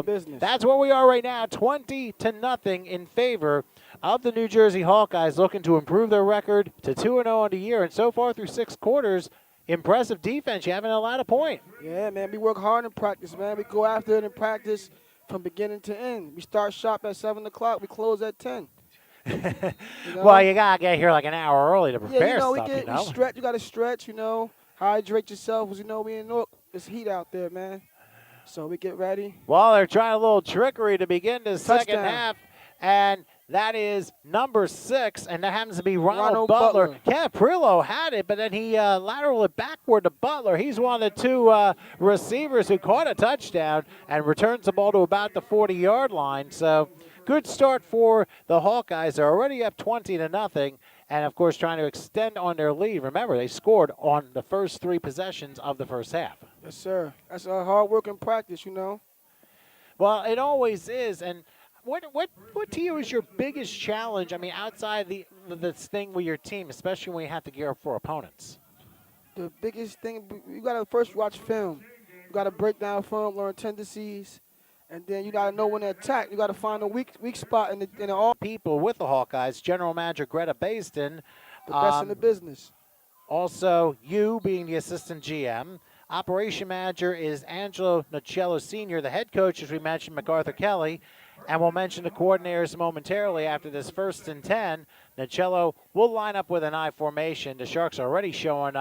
Business. That's where we are right now, 20-0 in favor of the New Jersey Hawkeyes, looking to improve their record to 2-0 on the year. And so far through 6 quarters, impressive defense. You haven't allowed a point. Yeah, man, we work hard in practice, man. We go after it in practice from beginning to end. We start shop at 7 o'clock. We close at 10. You well, you got to get here like an hour early to prepare yeah, stuff, we stretch. You got to stretch, hydrate yourself. Because, we in North, it's heat out there, man. So we get ready. Well, they're trying a little trickery to begin the second half, and that is number 6, and that happens to be Ronald Butler. Caprillo had it, but then he lateraled it backward to Butler. He's one of the 2 receivers who caught a touchdown and returns the ball to about the 40-yard line. So good start for the Hawkeyes. They're already up 20-0. And, of course, trying to extend on their lead. Remember, they scored on the first 3 possessions of the first half. Yes, sir. That's a hard work in practice, Well, it always is. And what to you is your biggest challenge, outside this thing with your team, especially when you have to gear up for opponents? The biggest thing, you got to first watch film. You got to break down film, learn tendencies. And then you got to know when to attack. You got to find a weak spot in the all. People with the Hawkeyes, General Manager Greta Basden. The best in the business. Also, you being the assistant GM. Operation Manager is Angelo Nocello Sr., the head coach, as we mentioned, MacArthur Kelly. And we'll mention the coordinators momentarily after this 1st and 10. Nocello will line up with an I formation. The Sharks are already showing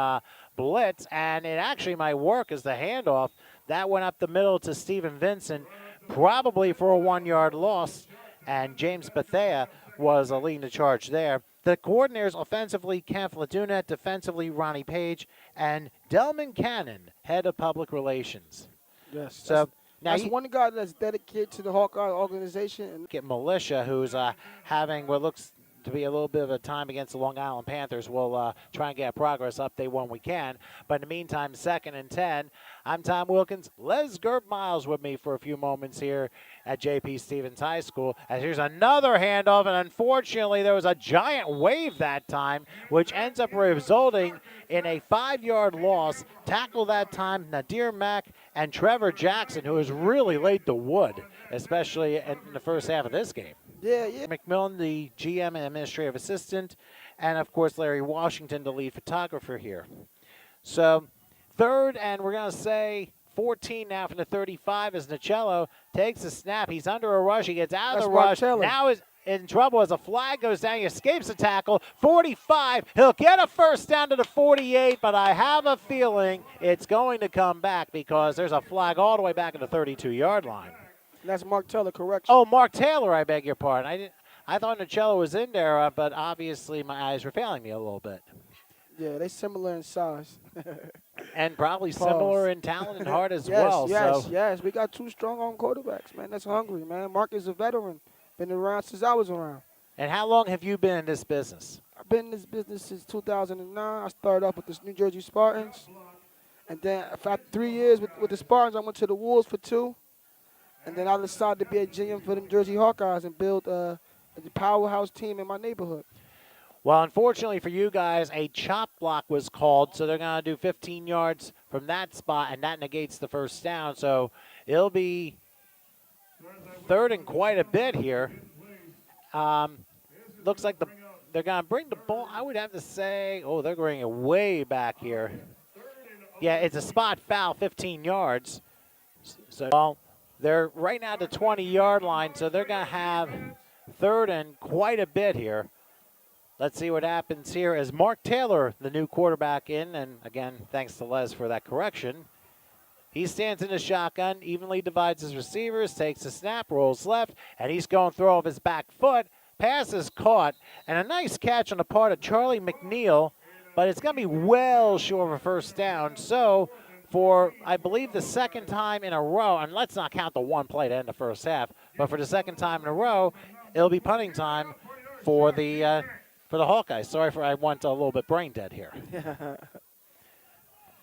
blitz, and it actually might work as the handoff. That went up the middle to Stephen Vincent, probably for a 1-yard loss, and James Bethea was leading the charge there. The coordinators offensively, Kemp Laduna, defensively, Ronnie Page, and Delman Cannon, head of public relations. Yes. So that's one guy that's dedicated to the Hawkeye organization. And get Militia, who's having what looks to be a little bit of a time against the Long Island Panthers. We'll try and get a progress update when we can. But in the meantime, 2nd and 10. I'm Tom Wilkins. Les Gerb Miles with me for a few moments here at J.P. Stevens High School. As here's another handoff, and unfortunately there was a giant wave that time, which ends up resulting in a 5-yard loss. Tackle that time, Nadir Mack and Trevor Jackson, who has really laid the wood, especially in the first half of this game. Yeah. McMillan, the GM and administrative assistant, and, of course, Larry Washington, the lead photographer here. So 3rd, and we're going to say 14 now from the 35 as Nocello takes a snap. He's under a rush. He gets out of the rush. Now is in trouble as a flag goes down. He escapes the tackle. 45. He'll get a first down to the 48, but I have a feeling it's going to come back because there's a flag all the way back at the 32-yard line. That's Mark Taylor, correct? Oh, Mark Taylor, I beg your pardon. I thought Nocello was in there, but obviously my eyes were failing me a little bit. Yeah, they're similar in size. And probably similar in talent and heart as well. Yes. We got 2 strong-arm quarterbacks, man. That's hungry, man. Mark is a veteran. Been around since I was around. And how long have you been in this business? I've been in this business since 2009. I started off with the New Jersey Spartans. And then after 3 years with the Spartans, I went to the Wolves for 2. And then I decided to be a GM for the New Jersey Hawkeyes and build a powerhouse team in my neighborhood. Well, unfortunately for you guys, a chop block was called, so they're going to do 15 yards from that spot, and that negates the first down. So it'll be 3rd and quite a bit here. Looks like they're going to bring the ball. I would have to say, they're bringing it way back here. Yeah, it's a spot foul, 15 yards. So, they're right now at the 20-yard line, so they're going to have 3rd and quite a bit here. Let's see what happens here as Mark Taylor, the new quarterback, in. And, again, thanks to Les for that correction. He stands in the shotgun, evenly divides his receivers, takes a snap, rolls left, and he's going to throw off his back foot. Pass is caught, and a nice catch on the part of Charlie McNeil, but it's going to be well short of a first down. So, for, I believe, the 2nd time in a row, and let's not count the one play to end the first half, but for the 2nd time in a row, it'll be punting time for the Hawkeyes. Sorry I went a little bit brain dead here.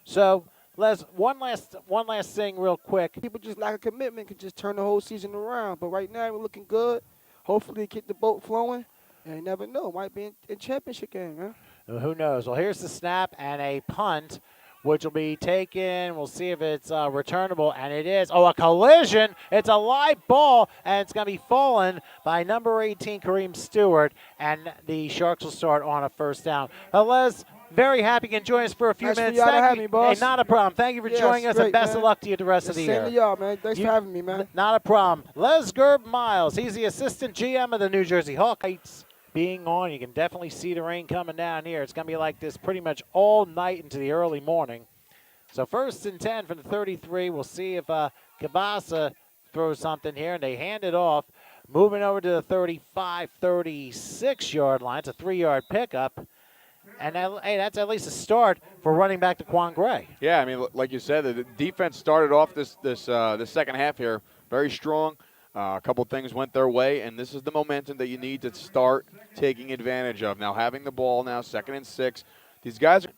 So, Les, one last thing real quick. People just lack a commitment, could just turn the whole season around. But right now we're looking good. Hopefully keep the boat flowing. And you never know, might be in championship game, man. Who knows? Well, here's the snap and a punt which will be taken. We'll see if it's returnable, and it is. Oh, a collision. It's a live ball, and it's going to be fallen by number 18, Kareem Stewart, and the Sharks will start on a first down. Les, very happy you can join us for a few Nice for minutes. y'all to Thank have you. me, boss. Hey, not a problem. Thank you for Yes, joining us, great, and best man. of luck to you the rest of the Same year. to y'all, man. Thanks for having me, man. Not a problem. Les Gerb Miles, he's the assistant GM of the New Jersey Hawkeyes. Being on, you can definitely see the rain coming down here. It's going to be like this pretty much all night into the early morning. So 1st and 10 from the 33. We'll see if Kabasa throws something here, and they hand it off. Moving over to the 35, 36-yard line. It's a 3-yard pickup. And hey, that's at least a start for running back to Quan Gray. Yeah, I mean, like you said, the defense started off this second half here very strong. A couple things went their way, and this is the momentum that you need to start taking advantage of. Now, having the ball now, 2nd and 6. These guys are.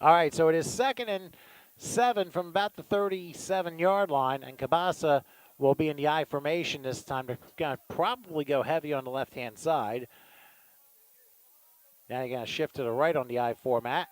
All right, so it is 2nd and 7 from about the 37-yard line, and Kabasa will be in the I formation this time. They're going to probably go heavy on the left-hand side. Now you're going to shift to the right on the I format.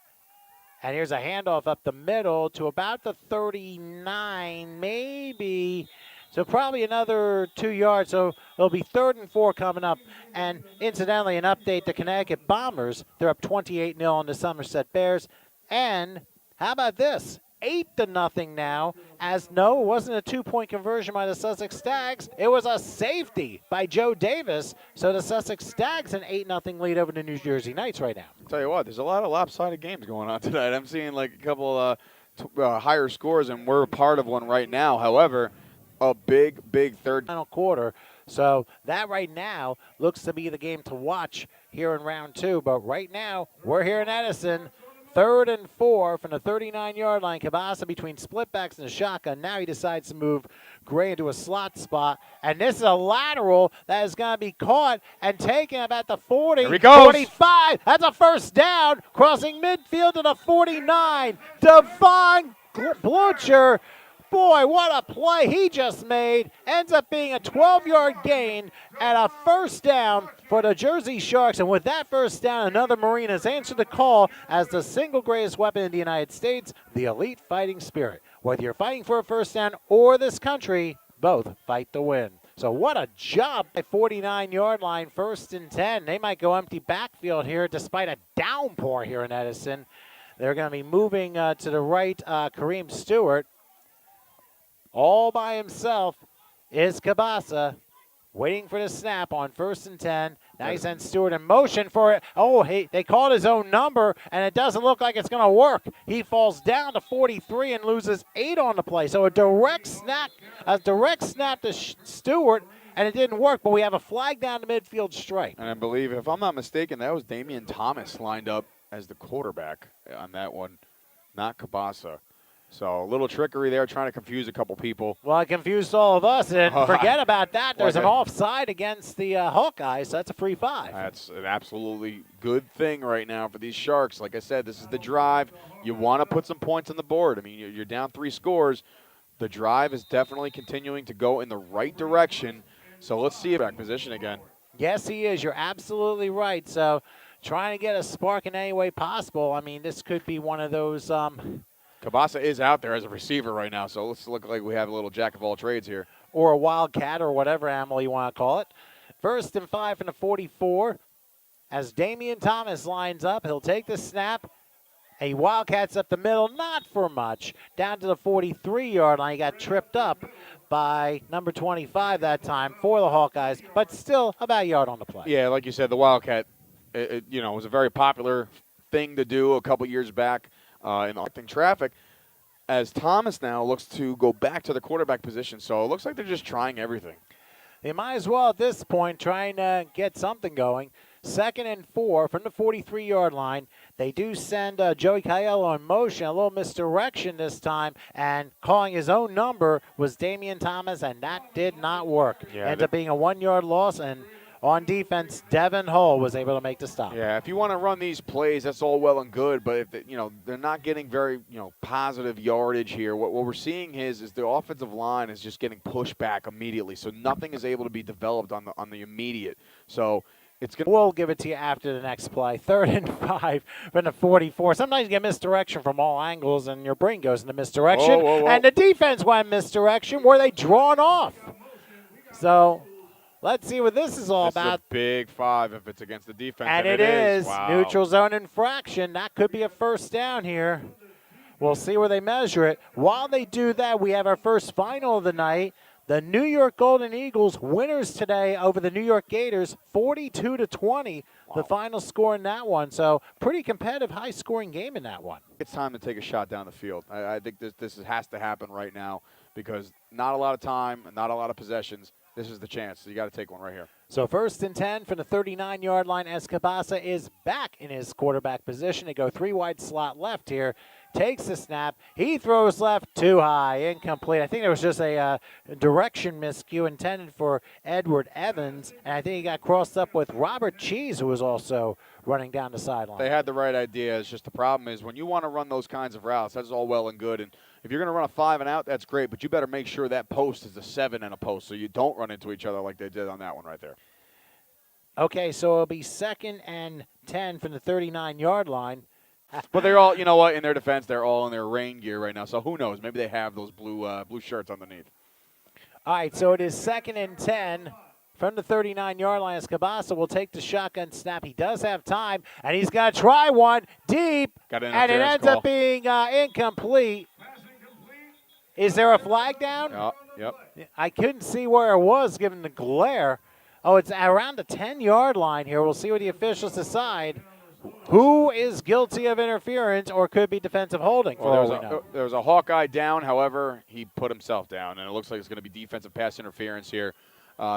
And here's a handoff up the middle to about the 39, maybe. So probably another 2 yards. So it'll be 3rd and 4 coming up. And incidentally, an update, the Connecticut Bombers, they're up 28-0 on the Somerset Bears. And how about this? 8-0 now, as no, it wasn't a 2-point conversion by the Sussex Stags. It was a safety by Joe Davis. So the Sussex Stags an 8-0 lead over the New Jersey Knights right now. I'll tell you what, there's a lot of lopsided games going on tonight. I'm seeing like a couple higher scores, and we're a part of one right now. However, a big third final quarter. So that right now looks to be the game to watch here in round 2. But right now, we're here in Edison. 3rd and 4 from the 39-yard line. Kabasa between splitbacks and the shotgun. Now he decides to move Gray into a slot spot. And this is a lateral that is going to be caught and taken about the 40, Here he goes. 45. That's a first down. Crossing midfield to the 49. Devon Blucher. Boy, what a play he just made. Ends up being a 12-yard gain and a first down for the Jersey Sharks. And with that first down, another Marine has answered the call as the single greatest weapon in the United States, the elite fighting spirit. Whether you're fighting for a first down or this country, both fight to win. So what a job at 49-yard line, 1st and 10. They might go empty backfield here despite a downpour here in Edison. They're going to be moving to the right, Kareem Stewart. All by himself is Kabasa, waiting for the snap on 1st and 10. Now he sends Stewart in motion for it. Oh, they called his own number, and it doesn't look like it's going to work. He falls down to 43 and loses 8 on the play. So a direct snap to Stewart, and it didn't work. But we have a flag down the midfield strike. And I believe, if I'm not mistaken, that was Damian Thomas lined up as the quarterback on that one, not Kabasa. So a little trickery there, trying to confuse a couple people. Well, it confused all of us, and forget about that. There's an offside against the Hawkeyes, so that's a free 5. That's an absolutely good thing right now for these Sharks. Like I said, this is the drive. You want to put some points on the board. I mean, you're down 3 scores. The drive is definitely continuing to go in the right direction. So let's see back position again. Yes, he is. You're absolutely right. So trying to get a spark in any way possible. I mean, this could be one of those Kabasa is out there as a receiver right now, so let's look like we have a little jack of all trades here. or a wildcat or whatever animal you want to call it. 1st and 5 from the 44. As Damian Thomas lines up, he'll take the snap. A wildcats up the middle, not for much. Down to the 43-yard line. He got tripped up by number 25 that time for the Hawkeyes, but still about a yard on the play. Yeah, like you said, the wildcat, was a very popular thing to do a couple years back in the traffic. As Thomas now looks to go back to the quarterback position, so it looks like they're just trying everything. They might as well at this point trying to get something going. 2nd and 4 from the 43-yard line. They do send Joey Caiello in motion, a little misdirection this time, and calling his own number was Damian Thomas, and that did not work. Yeah, Ended up being a 1-yard loss, and on defense, Devin Hull was able to make the stop. Yeah, if you want to run these plays, that's all well and good, but if they're not getting very positive yardage here. What we're seeing is the offensive line is just getting pushed back immediately, so nothing is able to be developed on the immediate. So It's going. We'll give it to you after the next play. 3rd and 5 from the 44. Sometimes you get misdirection from all angles, and your brain goes into misdirection. Whoa, whoa, whoa. And the defense went misdirection. Were they drawn off? So let's see what this is all This about. is a big 5 if it's against the defense. And it is. Wow. Neutral zone infraction. That could be a first down here. We'll see where they measure it. While they do that, we have our first final of the night. The New York Golden Eagles winners today over the New York Gators, 42-20, the final score in that one. So pretty competitive, high-scoring game in that one. It's time to take a shot down the field. I think this has to happen right now because not a lot of time and not a lot of possessions. This is the chance. So you got to take one right here. So 1st and 10 from the 39-yard line as Cabasa is back in his quarterback position. They go 3 wide slot left here. Takes the snap. He throws left too high. Incomplete. I think it was just a direction miscue intended for Edward Evans. And I think he got crossed up with Robert Cheese, who was also running down the sideline. They had the right idea. It's just the problem is when you want to run those kinds of routes, that's all well and good. And if you're going to run a 5 and out, that's great. But you better make sure that post is a 7 and a post so you don't run into each other like they did on that one right there. Okay, so it'll be 2nd and 10 from the 39-yard line. But they're all, you know what, in their defense, they're all in their rain gear right now. So who knows? Maybe they have those blue shirts underneath. All right, so it is 2nd and 10 from the 39-yard line as Cabasa will take the shotgun snap. He does have time, and he's going to try one deep, Got an and it interference ends call. up being incomplete. Is there a flag down? Yep. I couldn't see where it was given the glare. Oh, it's around the 10-yard line here. We'll see what the officials decide. Who is guilty of interference or could be defensive holding? Well, there was a Hawkeye down. However, he put himself down, and it looks like it's going to be defensive pass interference here.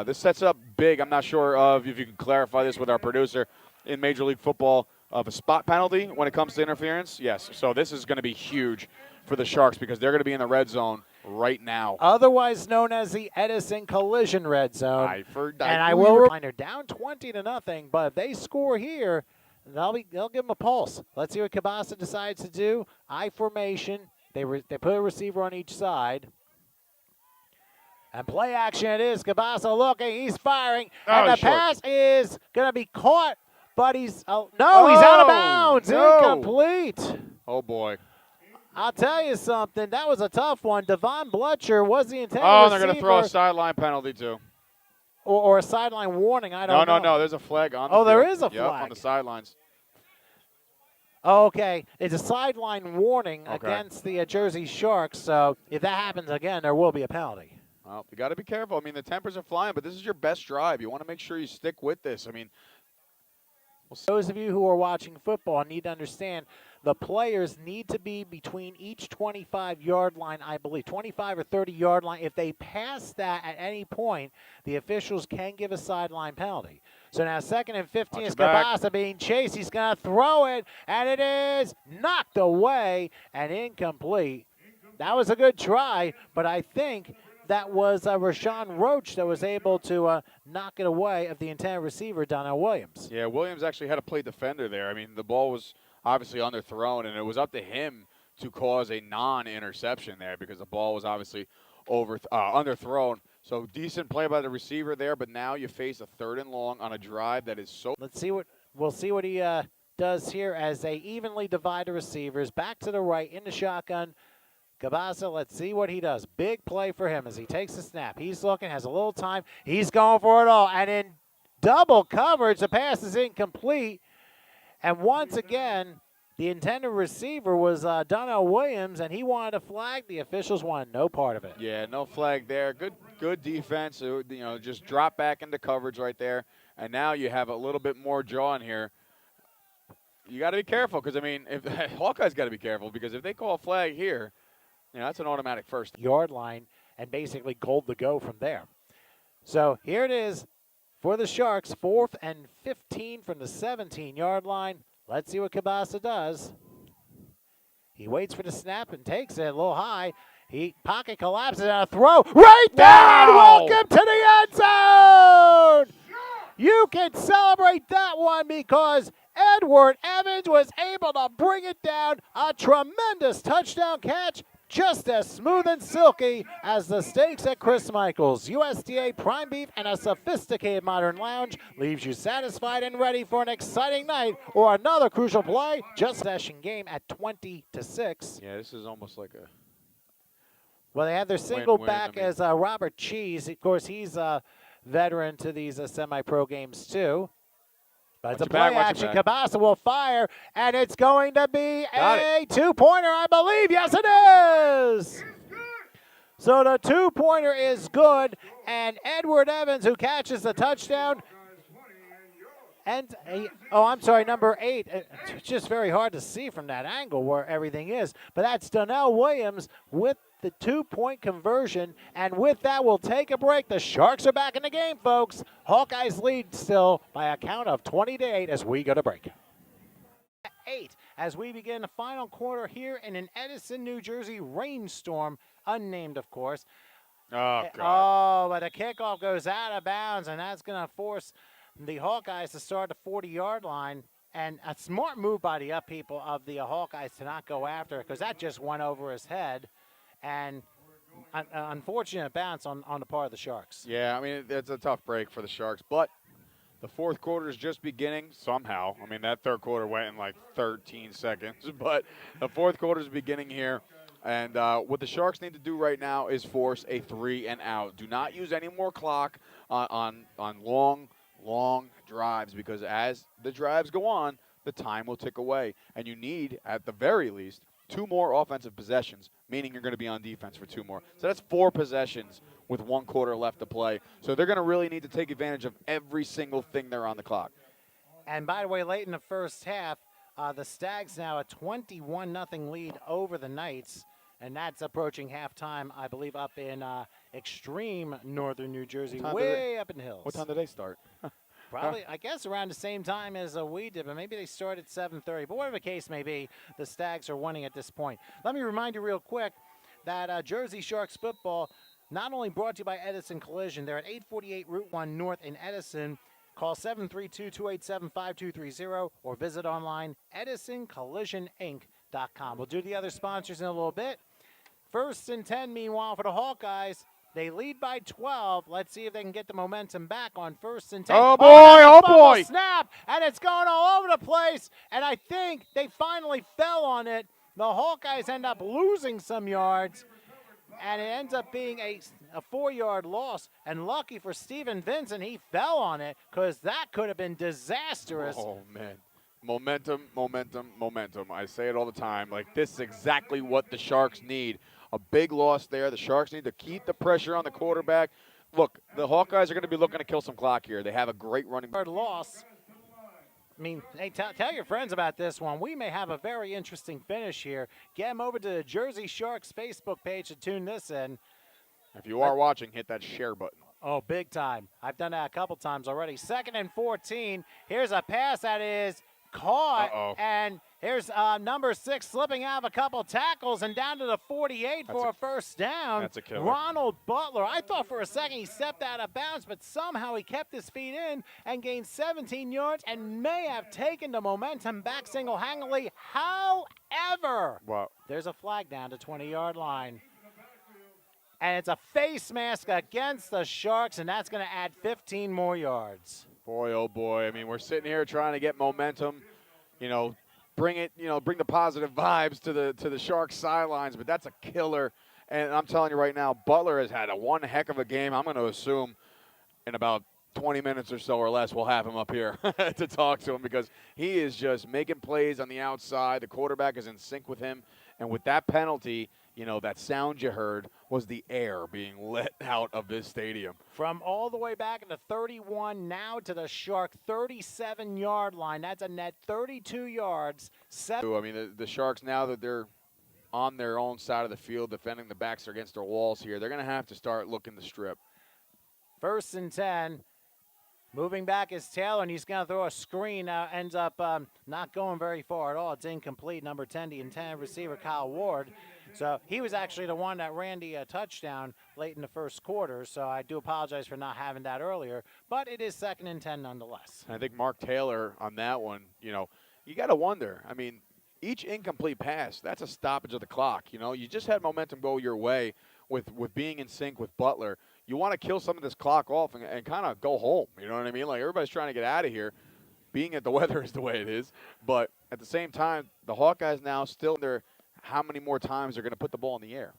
This sets up big. I'm not sure if you can clarify this with our producer in Major League Football of a spot penalty when it comes to interference. Yes, so this is going to be huge for the Sharks because they're going to be in the red zone right now. Otherwise known as the Edison Collision Red Zone. I will remind her down 20-0, but if they score here, they'll give them a pulse. Let's see what Cabasa decides to do. I formation. They put a receiver on each side. And play action it is. Cabasa looking. He's firing. And the pass is going to be caught. But he's he's out of bounds. No. Incomplete. Oh, boy. I'll tell you something. That was a tough one. Devon Blutcher was the intended Oh, receiver. they're going to throw a sideline penalty, too. Or a sideline warning. I don't know. No. There's a flag on the field. There is a Yep, flag. on the sidelines. Okay. It's a sideline warning against the Jersey Sharks. So if that happens again, there will be a penalty. Well, you got to be careful. I mean, the tempers are flying, but this is your best drive. You want to make sure you stick with this. I mean, those of you who are watching football need to understand the players need to be between each 25-yard line, I believe, 25 or 30-yard line. If they pass that at any point, the officials can give a sideline penalty. So now 2nd and 15 is Cabasa being chased. He's going to throw it, and it is knocked away and incomplete. That was a good try, but I think that was Rashawn Roach that was able to knock it away of the intended receiver, Donnell Williams. Yeah, Williams actually had to play defender there. I mean, the ball was obviously underthrown, and it was up to him to cause a non-interception there because the ball was obviously underthrown. So decent play by the receiver there, but now you face a 3rd and long on a drive that is so. We'll see what he does here as they evenly divide the receivers. Back to the right in the shotgun. Cabasa, let's see what he does. Big play for him as he takes the snap. He's looking, has a little time. He's going for it all. And in double coverage, the pass is incomplete. And once again, the intended receiver was Donnell Williams, and he wanted a flag. The officials wanted no part of it. Yeah, no flag there. Good defense. Just drop back into coverage right there. And now you have a little bit more jaw in here. You got to be careful because, I mean, if Hawkeye's got to be careful because if they call a flag here, that's an automatic first. Yard line and basically gold to go from there. So here it is for the Sharks, 4th and 15 from the 17-yard line. Let's see what Cabasa does. He waits for the snap and takes it a little high. Pocket collapses and a throw right down. Wow. Welcome to the end zone. You can celebrate that one because Edward Evans was able to bring it down. A tremendous touchdown catch. just as smooth and silky as the steaks at Chris Michael's. USDA prime beef and a sophisticated modern lounge leaves you satisfied and ready for an exciting night or another crucial play. Just session game at 20-6. Yeah, this is almost like a Well, they have their single win-win. back as Robert Cheese. Of course, he's a veteran to these semi-pro games too. But it's a play action. Cabasa will fire, and it's going to be a two-pointer, I believe. Yes, it is. So the two-pointer is good, and Edward Evans, who catches the touchdown, and number 8. It's just very hard to see from that angle where everything is. But that's Donnell Williams with the two-point conversion, and with that, we'll take a break. The Sharks are back in the game, folks. Hawkeyes lead still by a count of 20-8 as we go to break. 8 as we begin the final quarter here in an Edison, New Jersey rainstorm, unnamed, of course. Oh, God. Oh, but the kickoff goes out of bounds, and that's going to force the Hawkeyes to start the 40-yard line. And a smart move by the up people of the Hawkeyes to not go after it, because that just went over his head. And an unfortunate bounce on the part of the Sharks. Yeah, I mean, it's a tough break for the Sharks, but the fourth quarter is just beginning somehow. I mean, that third quarter went in like 13 seconds, but the fourth quarter is beginning here. And what the Sharks need to do right now is force a 3-and-out. Do not use any more clock on long drives, because as the drives go on, the time will tick away. And you need, at the very least, 2 more offensive possessions, meaning you're going to be on defense for 2 more. So that's 4 possessions with 1 quarter left to play. So they're going to really need to take advantage of every single thing there on the clock. And by the way, late in the first half, the Stags now a 21-0 lead over the Knights, and that's approaching halftime, I believe, up in extreme northern New Jersey, way up in the hills. What time did they start? Probably, I guess, around the same time as we did, but maybe they start at 7:30. But whatever the case may be, the Stags are winning at this point. Let me remind you real quick that Jersey Sharks football, not only brought to you by Edison Collision, they're at 848 Route 1 North in Edison. Call 732-287-5230 or visit online edisoncollisioninc.com. We'll do the other sponsors in a little bit. 1st and 10, meanwhile, for the Hawkeyes. They lead by 12. Let's see if they can get the momentum back on 1st and 10. Oh, boy, oh, boy. Snap, and it's going all over the place, and I think they finally fell on it. The Hawkeyes end up losing some yards, and it ends up being a 4-yard loss. And lucky for Steven Vincent, he fell on it, because that could have been disastrous. Oh, man. Momentum, momentum, momentum. I say it all the time. Like, this is exactly what the Sharks need. A big loss there. The Sharks need to keep the pressure on the quarterback. Look, the Hawkeyes are going to be looking to kill some clock here. They have a great running back. Loss. I mean, hey, tell your friends about this one. We may have a very interesting finish here. Get them over to the Jersey Sharks Facebook page to tune this in. If you are watching, hit that share button. Oh, big time. I've done that a couple times already. 2nd and 14. Here's a pass that is caught. And here's number 6 slipping out of a couple tackles and down to the 48 for a first down. That's a killer. Ronald Butler. I thought for a second he stepped out of bounds, but somehow he kept his feet in and gained 17 yards and may have taken the momentum back single-handedly. However, there's a flag down to 20-yard line. And it's a face mask against the Sharks, and that's going to add 15 more yards. Boy, oh boy. I mean, we're sitting here trying to get momentum, bring the positive vibes to the Sharks sidelines, but that's a killer. And I'm telling you right now, Butler has had one heck of a game. I'm going to assume in about 20 minutes or so or less, we'll have him up here to talk to him, because he is just making plays on the outside. The quarterback is in sync with him. And with that penalty, that sound you heard was the air being let out of this stadium. From all the way back in the 31, now to the Shark 37-yard line. That's a net 32 yards. I mean, the Sharks, now that they're on their own side of the field, defending the backs against their walls here, they're going to have to start looking the strip. 1st and 10. Moving back is Taylor, and he's going to throw a screen. Ends up not going very far at all. It's incomplete. Number 10, the intended receiver, Kyle Ward. So he was actually the one that ran the touchdown late in the first quarter. So I do apologize for not having that earlier. But it is 2nd and 10 nonetheless. I think Mark Taylor on that one, you got to wonder. I mean, each incomplete pass, that's a stoppage of the clock. You know, you just had momentum go your way with being in sync with Butler. You want to kill some of this clock off and kind of go home. You know what I mean? Like, everybody's trying to get out of here, being that the weather is the way it is. But at the same time, the Hawkeyes now still under how many more times they're going to put the ball in the air.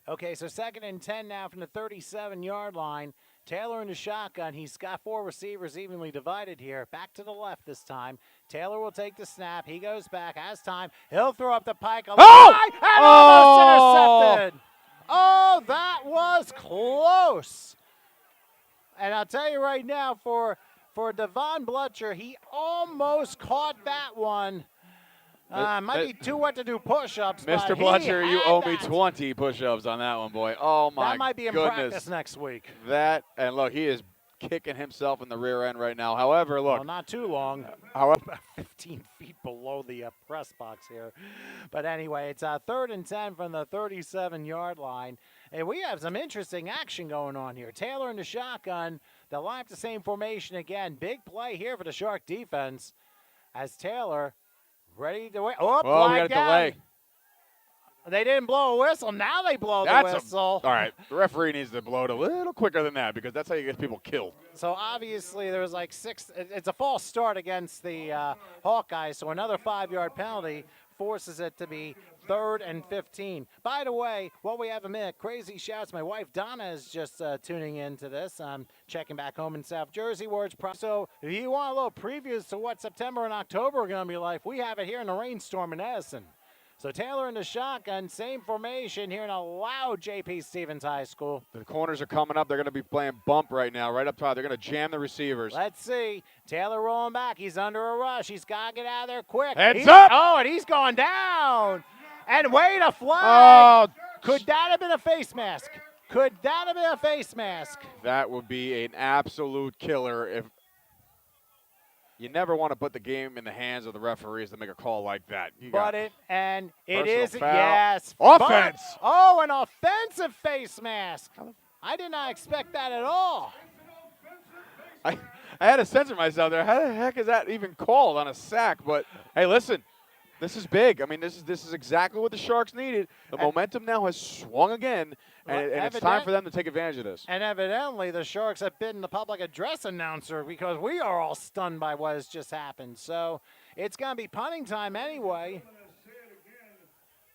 Okay, so 2nd and 10 now from the 37-yard line. Taylor in the shotgun. He's got 4 receivers evenly divided here. Back to the left this time. Taylor will take the snap. He goes back, has time. He'll throw up the pike. And almost intercepted. Oh, that was close. And I'll tell you right now, for Devon Blutcher, he almost caught that one. Might be too wet to do push-ups. Mr. Blutcher, you owe me 20 push-ups on that one, boy. Oh, my goodness. That might be in practice next week. That, and look, he is kicking himself in the rear end right now. However, look. Well, not too long. However, about 15 feet below the press box here. But anyway, it's 3rd and 10 from the 37-yard line. And we have some interesting action going on here. Taylor in the shotgun. They'll line up the same formation again. Big play here for the Shark defense as Taylor ready to wait. Oh, we got a delay. They didn't blow a whistle. Now they blow the whistle. All right, the referee needs to blow it a little quicker than that because that's how you get people killed. So obviously there was like 6. It's a false start against the Hawkeyes. So another 5-yard penalty forces it to be 3rd and 15. By the way, while we have a minute, crazy shouts. My wife Donna is just tuning into this. I'm checking back home in South Jersey where it's so if you want a little previews to what September and October are going to be like, we have it here in the rainstorm in Edison. So Taylor in the shotgun, same formation here in a loud J.P. Stevens High School. The corners are coming up. They're going to be playing bump right now, right up top. They're going to jam the receivers. Let's see. Taylor rolling back. He's under a rush. He's got to get out of there quick. Heads up! Oh, and he's going down. And wait, a flag. Could that have been a face mask? Could that have been a face mask? That would be an absolute killer. If you never want to put the game in the hands of the referees to make a call like that. It is, foul. yes. Offense. An offensive face mask. I did not expect that at all. I had to censor myself there. How the heck is that even called on a sack? But, hey, listen, this is big. I mean, this is exactly what the Sharks needed. The momentum now has swung again, and it's time for them to take advantage of this. And evidently the Sharks have been the public address announcer because we are all stunned by what has just happened. So it's going to be punting time anyway.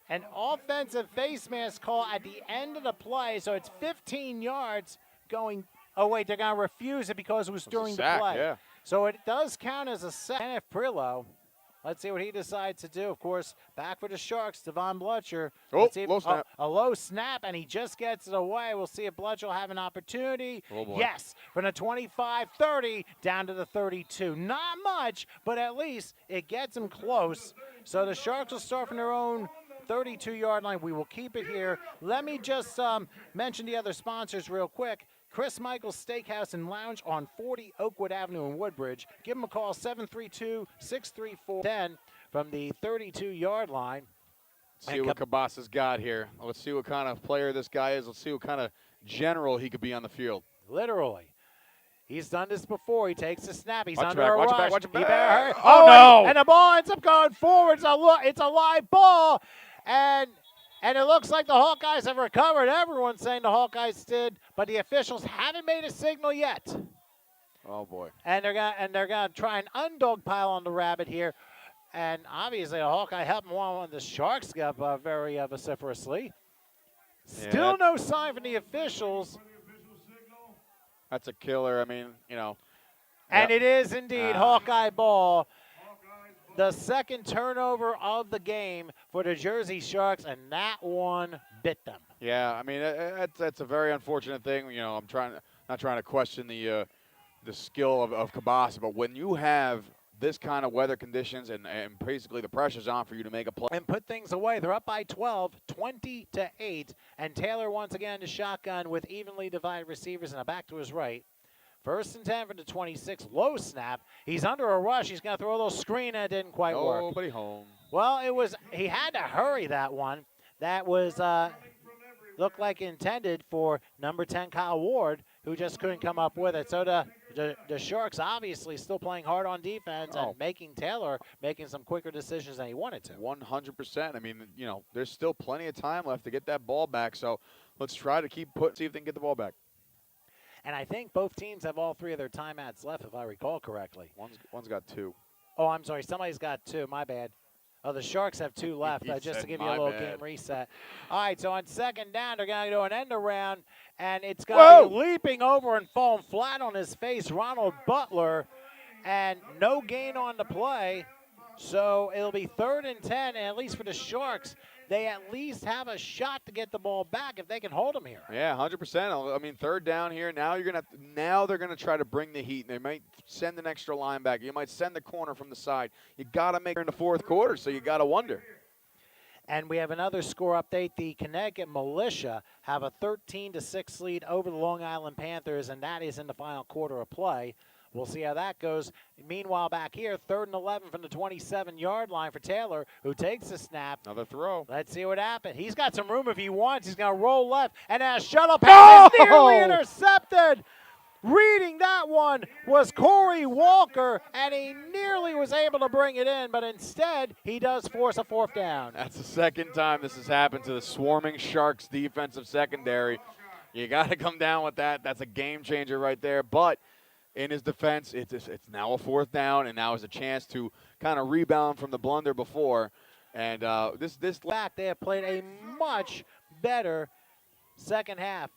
An offensive face mask call at the end of the play, so it's 15 yards going. Oh, wait, they're going to refuse it because it was during the play. Yeah. So it does count as a sack. Kenneth Prillo. Let's see what he decides to do. Of course, back for the Sharks, Devon Blutcher. Oh, low snap. A low snap, and he just gets it away. We'll see if Blutcher will have an opportunity. Oh, boy. Yes, from the 25-30 down to the 32. Not much, but at least it gets him close. So the Sharks will start from their own 32-yard line. We will keep it here. Let me just mention the other sponsors real quick. Chris Michael's Steakhouse and Lounge on 40 Oakwood Avenue in Woodbridge. Give him a call, 732-634-10 from the 32-yard line. See what Cabasa's got here. Let's see what kind of player this guy is. Let's see what kind of general he could be on the field. Literally. He's done this before. He takes the snap. He's watch under a rush. Watch back. Oh, no. And the ball ends up going forward. It's a live ball. And it looks like the Hawkeyes have recovered. Everyone's saying the Hawkeyes did, but the officials haven't made a signal yet. Oh boy! And they're gonna try and undogpile on the rabbit here, and obviously a Hawkeye helping one of the Sharks up very vociferously. Still no sign from the officials. That's a killer. I mean, you know. And it is indeed Hawkeye ball. The second turnover of the game for the Jersey Sharks, and that one bit them. Yeah, I mean that's a very unfortunate thing. You know, not trying to question the skill of Cabasa, but when you have this kind of weather conditions and basically the pressure's on for you to make a play and put things away, they're up by 12, 20-8, and Taylor once again to shotgun with evenly divided receivers and a back to his right. 1st and 10 from the 26, low snap. He's under a rush. He's going to throw a little screen, and it didn't quite work. Nobody home. Well, he had to hurry that one. That was looked like intended for number 10 Kyle Ward, who just couldn't come up with it. So the the Sharks obviously still playing hard on defense Oh. and making Taylor making some quicker decisions than he wanted to. 100%. I mean, there's still plenty of time left to get that ball back. So let's try to see if they can get the ball back. And I think both teams have all 3 of their timeouts left, if I recall correctly. One's got 2. Oh, I'm sorry. Somebody's got 2. My bad. Oh, the Sharks have 2 left, He just to said, give you a "My little bad." game reset. All right, so on second down, they're going to do an end around, and it's going to be leaping over and falling flat on his face, Ronald Butler, and no gain on the play. So it'll be 3rd and 10, and at least for the Sharks, they at least have a shot to get the ball back if they can hold them here. Yeah, 100%. I mean, 3rd down here. Now they're gonna try to bring the heat. They might send an extra linebacker. You might send the corner from the side. You gotta make it in the 4th quarter, so you gotta wonder. And we have another score update. The Connecticut Militia have a 13-6 lead over the Long Island Panthers, and that is in the final quarter of play. We'll see how that goes. Meanwhile, back here, 3rd and 11 from the 27-yard line for Taylor, who takes the snap. Another throw. Let's see what happens. He's got some room if he wants. He's going to roll left, and a shuttle pass is nearly intercepted. Reading that one was Corey Walker, and he nearly was able to bring it in, but instead he does force a 4th down. That's the 2nd time this has happened to the swarming Sharks defensive secondary. You got to come down with that. That's a game changer right there. But in his defense, it's now a 4th down, and now is a chance to kind of rebound from the blunder before. And this fact, they have played a much better second half.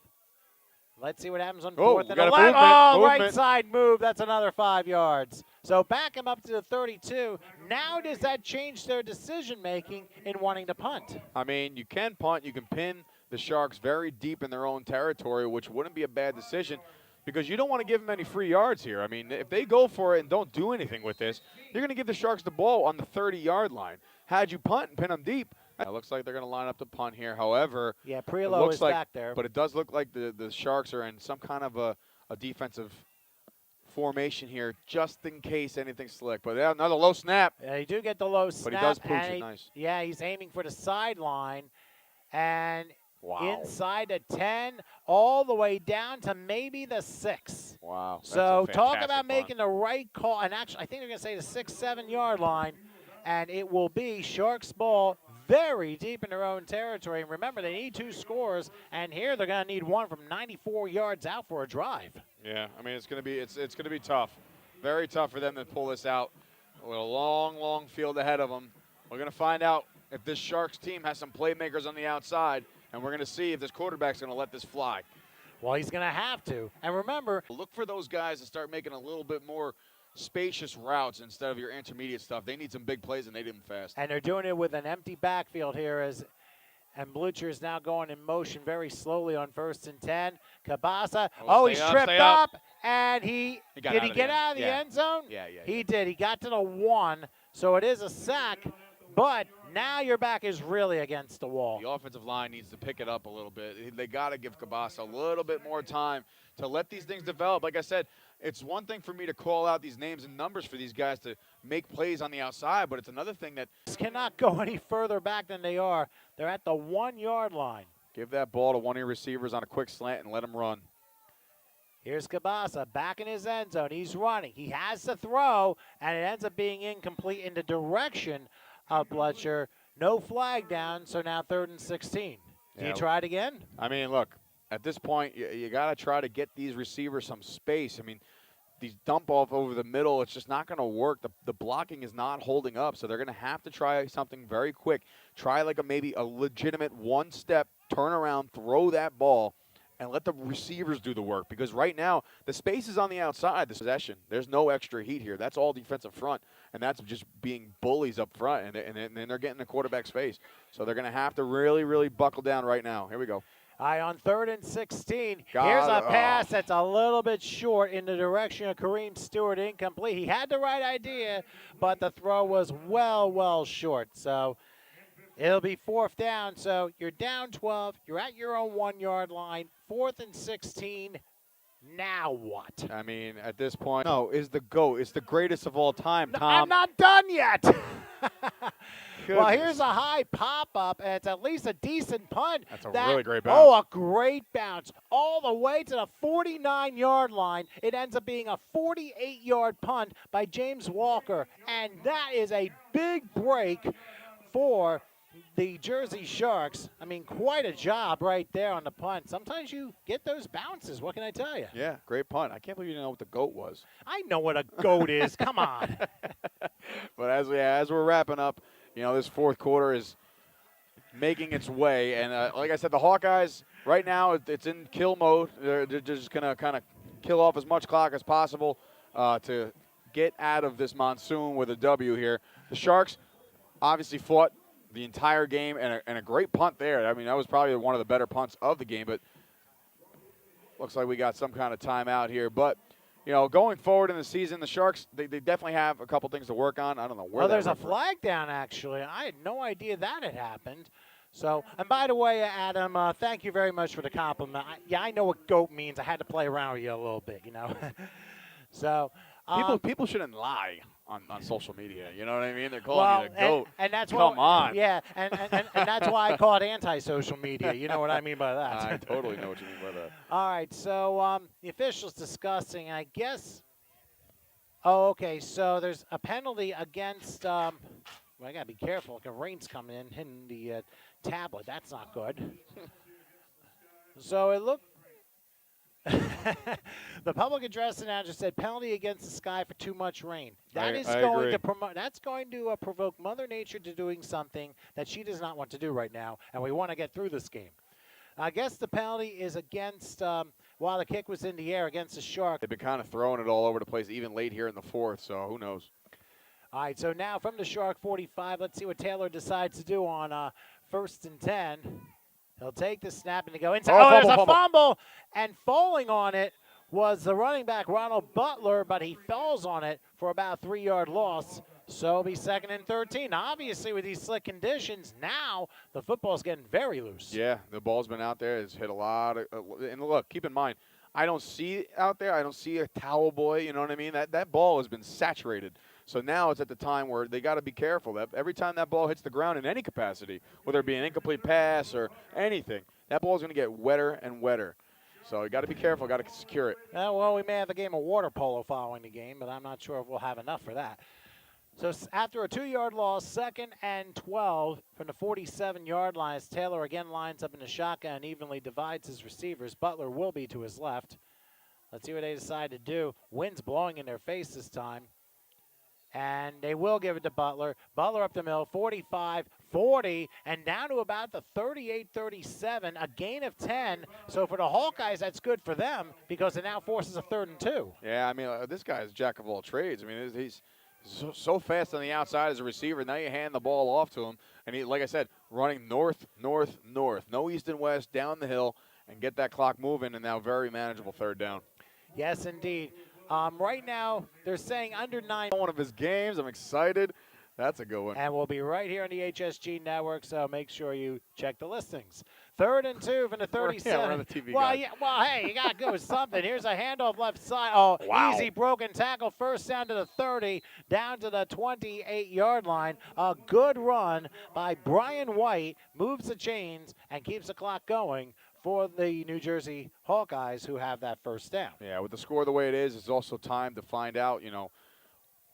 Let's see what happens on 4th and 11. Right side move. That's another 5 yards. So back him up to the 32. Now does that change their decision-making in wanting to punt? I mean, you can punt. You can pin the Sharks very deep in their own territory, which wouldn't be a bad decision because you don't want to give them any free yards here. I mean, if they go for it and don't do anything with this, you're going to give the Sharks the ball on the 30-yard line. Had you punt and pin them deep, it looks like they're going to line up to punt here. However, yeah, Prelo is back there. But it does look like the Sharks are in some kind of a defensive formation here just in case anything slick. But another low snap. Yeah, you do get the low snap. But he does pooch it nice. Yeah, he's aiming for the sideline. And wow. Inside the 10, all the way down to maybe the 6. Wow. So talk about making the right call. And actually, I think they're going to say the 6, 7-yard line. And it will be Sharks ball very deep in their own territory. And remember, they need 2 scores, and here they're going to need 1 from 94 yards out for a drive. Yeah, I mean it's going to be tough, very tough for them to pull this out with a long field ahead of them. We're going to find out if this Sharks team has some playmakers on the outside, and we're going to see if this quarterback's going to let this fly. Well, he's going to have to. And remember, look for those guys to start making a little bit more spacious routes instead of your intermediate stuff. They need some big plays, and they did them fast. And they're doing it with an empty backfield here and Blucher is now going in motion very slowly on 1st and 10. Cabasa, he's tripped up, and did he get out of the end zone? Yeah. He did. He got to the 1, so it is a sack, but now your back is really against the wall. The offensive line needs to pick it up a little bit. They got to give Cabasa a little bit more time to let these things develop. Like I said, it's one thing for me to call out these names and numbers for these guys to make plays on the outside, but it's another thing that cannot go any further back than they are. They're at the 1-yard line. Give that ball to one of your receivers on a quick slant and let him run. Here's Cabasa back in his end zone. He's running. He has to throw, and it ends up being incomplete in the direction of Blucher. No flag down, so now 3rd and 16. Do you try it again? I mean, look, at this point, you got to try to get these receivers some space. I mean, these dump off over the middle, it's just not going to work. The blocking is not holding up, so they're going to have to try something very quick. Try like maybe a legitimate one-step turnaround, throw that ball, and let the receivers do the work. Because right now, the space is on the outside, the possession. There's no extra heat here. That's all defensive front, and that's just being bullies up front, and they're getting the quarterback's face. So they're going to have to really, really buckle down right now. Here we go. On 3rd and 16, here's a pass that's a little bit short in the direction of Kareem Stewart, incomplete. He had the right idea, but the throw was well short. So it'll be 4th down. So you're down 12. You're at your own 1-yard line. 4th and 16. Now what? I mean, at this point, no, is the GOAT. It's the greatest of all time, Tom. I'm not done yet. Well, here's a high pop-up, and it's at least a decent punt. That's a really great bounce. Oh, a great bounce. All the way to the 49-yard line. It ends up being a 48-yard punt by James Walker, and that is a big break for the Jersey Sharks. I mean, quite a job right there on the punt. Sometimes you get those bounces. What can I tell you? Yeah, great punt. I can't believe you didn't know what the GOAT was. I know what a goat is. Come on. But as we're wrapping up, this fourth quarter is making its way. And like I said, the Hawkeyes, right now, it's in kill mode. They're just going to kind of kill off as much clock as possible to get out of this monsoon with a W here. The Sharks obviously fought the entire game, and a great punt there. I mean, that was probably one of the better punts of the game, but looks like we got some kind of timeout here. But, going forward in the season, the Sharks, they definitely have a couple things to work on. I don't know where there's a flag down, actually. I had no idea that had happened. So, and by the way, Adam, thank you very much for the compliment. I know what GOAT means. I had to play around with you a little bit, So, people shouldn't lie on social media. You know what I mean? They're calling you the GOAT. And that's Come on. Yeah, and that's why I call it anti-social media. You know what I mean by that. I totally know what you mean by that. All right, so the officials discussing, I guess. Oh, okay, so there's a penalty against well, I got to be careful. The rain's coming in, hitting the tablet. That's not good. So it looked. The public address announcer said penalty against the sky for too much rain. That's going to provoke Mother Nature to doing something that she does not want to do right now, and we want to get through this game. I guess the penalty is against, while the kick was in the air, against the Shark. They've been kind of throwing it all over the place, even late here in the fourth, so who knows. All right, so now from the Shark 45, let's see what Taylor decides to do on 1st and 10. He'll take the snap and go inside. Oh, there's a fumble. And falling on it was the running back, Ronald Butler, but he falls on it for about a 3-yard loss. So it'll be 2nd and 13. Obviously, with these slick conditions, now the football's getting very loose. Yeah, the ball's been out there. It's hit a lot. And look, keep in mind, I don't see out there. I don't see a towel boy. You know what I mean? That ball has been saturated. So now it's at the time where they got to be careful. That every time that ball hits the ground in any capacity, whether it be an incomplete pass or anything, that ball is going to get wetter and wetter. So you got to be careful. Got to secure it. Well, we may have a game of water polo following the game, but I'm not sure if we'll have enough for that. So after a 2-yard loss, 2nd and 12 from the 47-yard line, as Taylor again lines up in the shotgun and evenly divides his receivers. Butler will be to his left. Let's see what they decide to do. Wind's blowing in their face this time. And they will give it to Butler. Butler up the middle, 45, 40, and down to about the 38-37, a gain of 10. So for the Hawkeyes, that's good for them because it now forces a 3rd and 2. Yeah, I mean, this guy is jack of all trades. I mean, he's so fast on the outside as a receiver. Now you hand the ball off to him, and he, like I said, running north, north, north. No east and west, down the hill, and get that clock moving, and now very manageable 3rd down. Yes, indeed. Right now, they're saying under 9. One of his games. I'm excited. That's a good one. And we'll be right here on the HSG Network, so make sure you check the listings. 3rd and 2 from the 37. Yeah, we're the TV well, guys. yeah, well, hey, you got to go with something. Here's a handoff left side. Oh, wow. Easy broken tackle. First down to the 30, down to the 28-yard line. A good run by Brian White. Moves the chains and keeps the clock going for the New Jersey Hawkeyes, who have that first down. Yeah, with the score the way it is, it's also time to find out,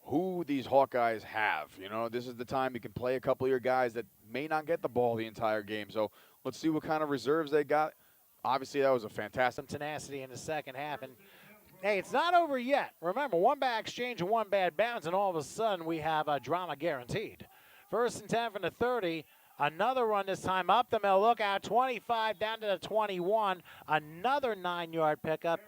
who these Hawkeyes have. This is the time you can play a couple of your guys that may not get the ball the entire game. So let's see what kind of reserves they got. Obviously, that was a fantastic tenacity in the second half. And, hey, it's not over yet. Remember, one bad exchange and one bad bounce, and all of a sudden we have a drama guaranteed. 1st and 10 from the 30. Another run this time up the middle. Look out, 25 down to the 21. Another 9-yard pickup.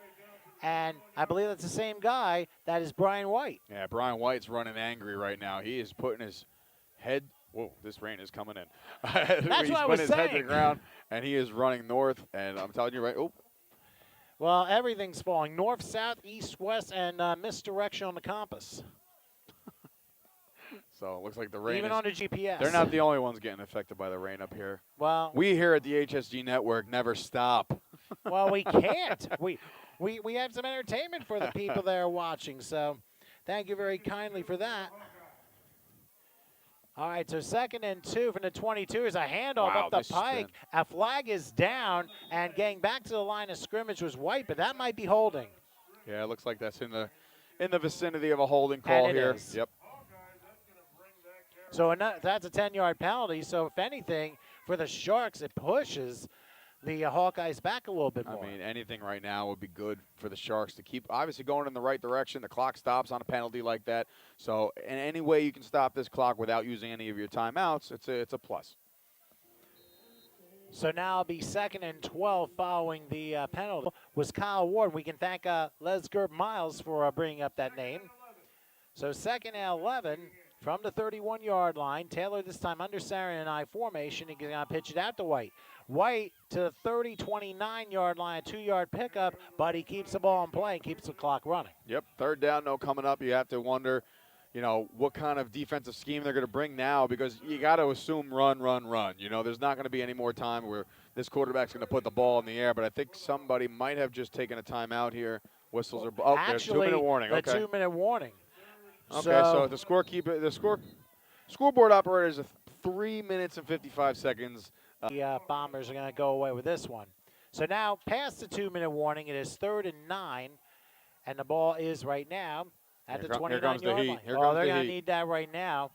And I believe that's the same guy. That is Brian White. Yeah, Brian White's running angry right now. He is putting his head. Whoa, this rain is coming in. That's what I was He's putting his head to the ground, and he is running north. And I'm telling you right. Oh. Well, everything's falling. North, south, east, west, and misdirection on the compass. So it looks like the rain Even on the GPS. They're not the only ones getting affected by the rain up here. Well, we here at the HSG Network never stop. Well, we can't. We have some entertainment for the people that are watching. So thank you very kindly for that. All right, so 2nd and 2 from the 22 is a handoff Wow, up the nice pike. spin. A flag is down, and getting back to the line of scrimmage was White, but that might be holding. Yeah, it looks like that's in the vicinity of a holding call And it here. is. Yep. So that's a 10-yard penalty. So if anything, for the Sharks, it pushes the Hawkeyes back a little bit more. I mean, anything right now would be good for the Sharks to keep obviously going in the right direction. The clock stops on a penalty like that. So in any way you can stop this clock without using any of your timeouts, it's a plus. So now it'll be 2nd and 12 following the penalty. Was Kyle Ward. We can thank Lesger Miles for bringing up that name. So 2nd and 11 from the 31-yard line. Taylor this time under Sarin and I formation. He's going to pitch it out to White. White to the 30, 29-yard line, a 2-yard pickup, but he keeps the ball in play and keeps the clock running. Yep, 3rd down, no coming up. You have to wonder, what kind of defensive scheme they're going to bring now, because you got to assume run. There's not going to be any more time where this quarterback's going to put the ball in the air, but I think somebody might have just taken a timeout here. Whistles are there's a 2-minute warning. The Okay. 2-minute warning. Okay, so the scoreboard operator is 3 minutes and 55 seconds. The Bombers are going to go away with this one. So now, past the 2-minute warning, it is 3rd and 9, and the ball is right now at the 29-yard line. Here comes They're the going to heat. need that right now.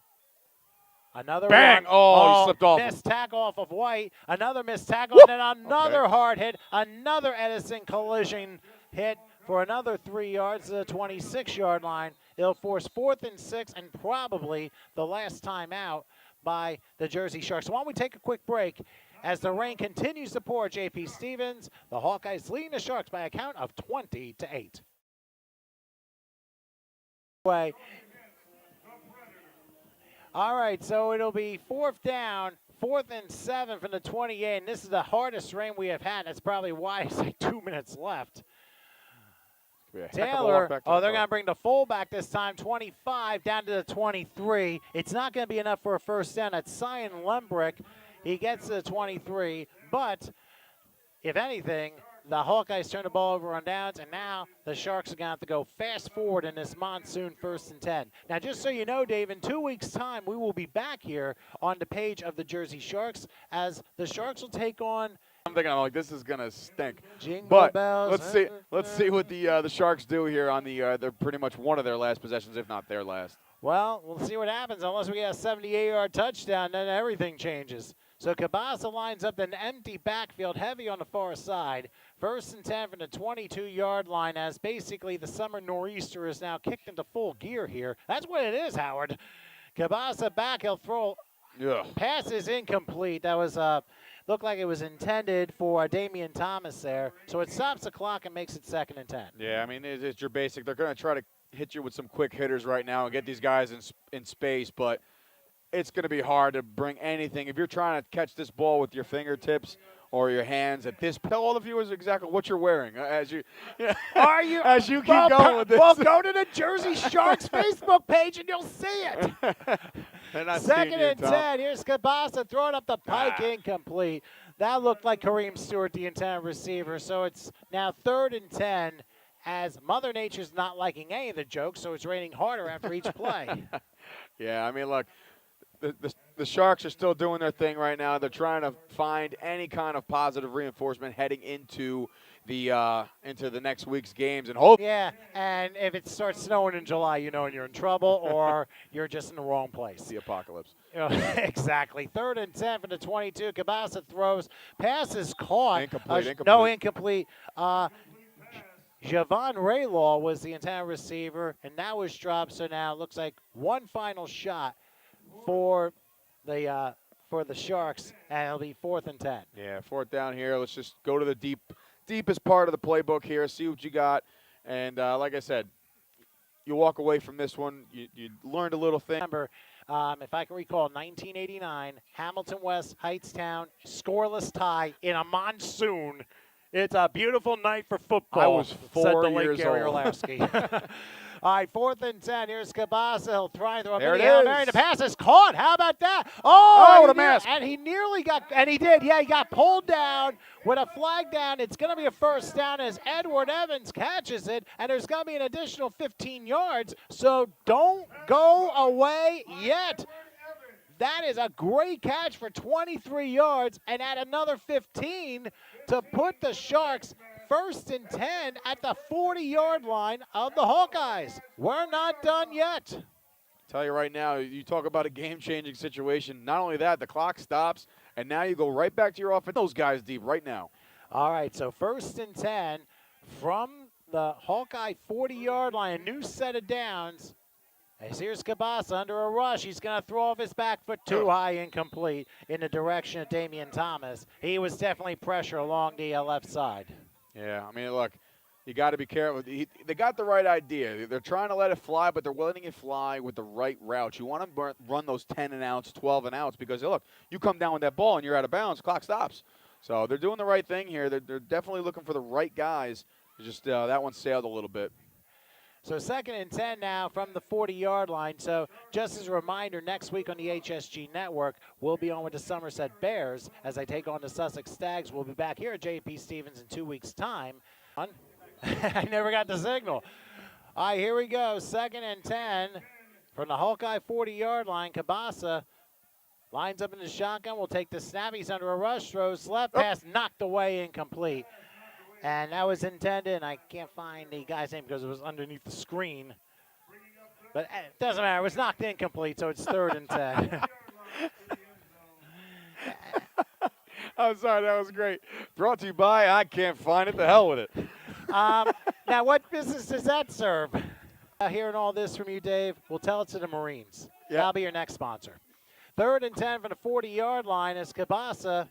Another Bang! run. Oh, he slipped off him. Missed tackle off of White. Another missed tackle, and then another hard hit. Another Edison collision hit for another 3 yards to the 26-yard line. It'll force 4th and 6, and probably the last time out by the Jersey Sharks. So why don't we take a quick break as the rain continues to pour. J.P. Stevens, the Hawkeyes leading the Sharks by a count of 20-8. All right, so it'll be 4th down, 4th and 7 from the 28, and this is the hardest rain we have had. That's probably why it's like 2 minutes left. Taylor, they're going to bring the fullback this time, 25 down to the 23. It's not going to be enough for a first down. That's Cyan Lembrick. He gets to the 23, but if anything, the Hawkeyes turn the ball over on downs, and now the Sharks are going to have to go fast forward in this monsoon 1st and 10. Now, just so you know, Dave, in 2 weeks' time, we will be back here on the page of the Jersey Sharks as the Sharks will take on. I'm thinking, this is gonna stink. Jingle but bells. let's see what the Sharks do here on the. They're pretty much one of their last possessions, if not their last. Well, we'll see what happens. Unless we get a 78-yard touchdown, then everything changes. So Cabasa lines up an empty backfield, heavy on the far side. 1st and 10 from the 22-yard line, as basically the summer nor'easter is now kicked into full gear here. That's what it is, Howard. Cabasa back, he'll throw. Yeah. Pass is incomplete. That was looked like it was intended for Damian Thomas there. So it stops the clock and makes it 2nd and 10. Yeah, I mean, it's your basic. They're going to try to hit you with some quick hitters right now and get these guys in space, but it's going to be hard to bring anything. If you're trying to catch this ball with your fingertips or your hands at this, tell all the viewers exactly what you're wearing as you keep going with this. Well, go to the Jersey Sharks Facebook page and you'll see it. 2nd and 10. Here's Cabasa throwing up the pike, incomplete. That looked like Kareem Stewart, the intended receiver. So it's now 3rd and 10 as Mother Nature's not liking any of the jokes, so it's raining harder after each play. Yeah, I mean, look, the Sharks are still doing their thing right now. They're trying to find any kind of positive reinforcement heading into the next week's games, and hope. Yeah, and if it starts snowing in July, you're in trouble, or you're just in the wrong place. The apocalypse. Exactly. 3rd and 10 for the 22. Cabasa throws. Pass is caught. Incomplete. No, incomplete. Javon Raylaw was the intended receiver, and that was dropped. So now it looks like one final shot for the Sharks, and it'll be 4th and 10. Yeah, 4th down here. Let's just go to the deepest part of the playbook here, see what you got. And like I said, you walk away from this one, you learned a little thing. Remember, if I can recall, 1989, Hamilton West, Heightstown, scoreless tie in a monsoon. It's a beautiful night for football. I was 4 said the years late Gary old. Orlowski. All right, 4th and 10. Here's Cabasa. He'll try and throw a There mini it Hail is. Mary. The pass is caught. How about that? Oh, what a mask. And he nearly got, and he did. Yeah, he got pulled down with a flag down. It's going to be a first down as Edward Evans catches it, and there's going to be an additional 15 yards. So don't go away yet. That is a great catch for 23 yards and add another 15 to put the Sharks 1st and 10 at the 40-yard line of the Hawkeyes. We're not done yet. Tell you right now, you talk about a game-changing situation. Not only that, the clock stops, and now you go right back to your offense. Those guys deep right now. All right, so 1st and 10 from the Hawkeye 40-yard line, a new set of downs. As here's Cabasa under a rush. He's going to throw off his back foot too high, incomplete in the direction of Damian Thomas. He was definitely pressure along the left side. Yeah, I mean, look, you got to be careful. They got the right idea. They're trying to let it fly, but they're letting it fly with the right route. You want to run those 10 and outs, 12 and outs, because, look, you come down with that ball and you're out of bounds, clock stops. So they're doing the right thing here. They're definitely looking for the right guys. Just that one sailed a little bit. So 2nd and 10 now from the 40-yard line. So just as a reminder, next week on the HSG Network, we'll be on with the Somerset Bears as they take on the Sussex Stags. We'll be back here at JP Stevens in 2 weeks' time. I never got the signal. All right, here we go. 2nd and 10 from the Hawkeye 40-yard line. Cabasa lines up in the shotgun. We'll take the snap. He's under a rush. Throws left. Pass knocked away, incomplete. And that was intended, and I can't find the guy's name because it was underneath the screen. But it doesn't matter. It was knocked incomplete, so it's 3rd and 10. I'm sorry, that was great. Brought to you by I Can't Find It. The hell with it. Now, what business does that serve? Hearing all this from you, Dave, we'll tell it to the Marines. Yep. That'll be your next sponsor. 3rd and 10 from the 40-yard line as Cabasa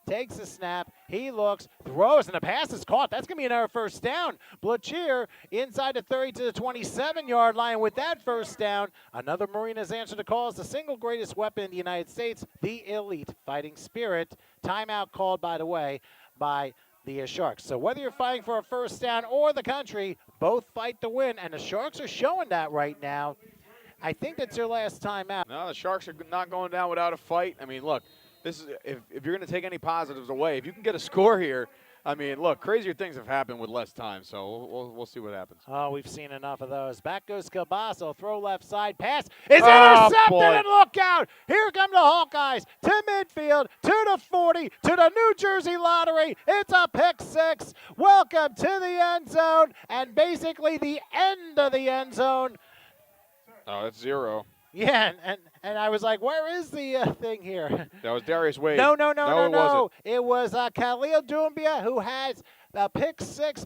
takes the snap. He looks, throws, and the pass is caught. That's going to be another 1st down. Blachier inside the 30 to the 27-yard line with that 1st down. Another Marine has answered the call as the single greatest weapon in the United States, the elite fighting spirit. Timeout called, by the way, by the Sharks. So whether you're fighting for a 1st down or the country, both fight to win, and the Sharks are showing that right now. I think that's their last time out. No, the Sharks are not going down without a fight. I mean, look. This is if you're going to take any positives away, if you can get a score here, I mean, look, crazier things have happened with less time, so we'll see what happens. Oh, we've seen enough of those. Back goes Cabasa, throw left side, pass is intercepted, boy. And look out! Here come the Hawkeyes to midfield, to the 40, to the New Jersey Lottery. It's a pick 6. Welcome to the end zone, and basically the end of the end zone. Oh, that's 0. Yeah, and I was like, where is the thing here? That was Darius Wade. No. It wasn't. It was Khalil Doumbia who has the pick 6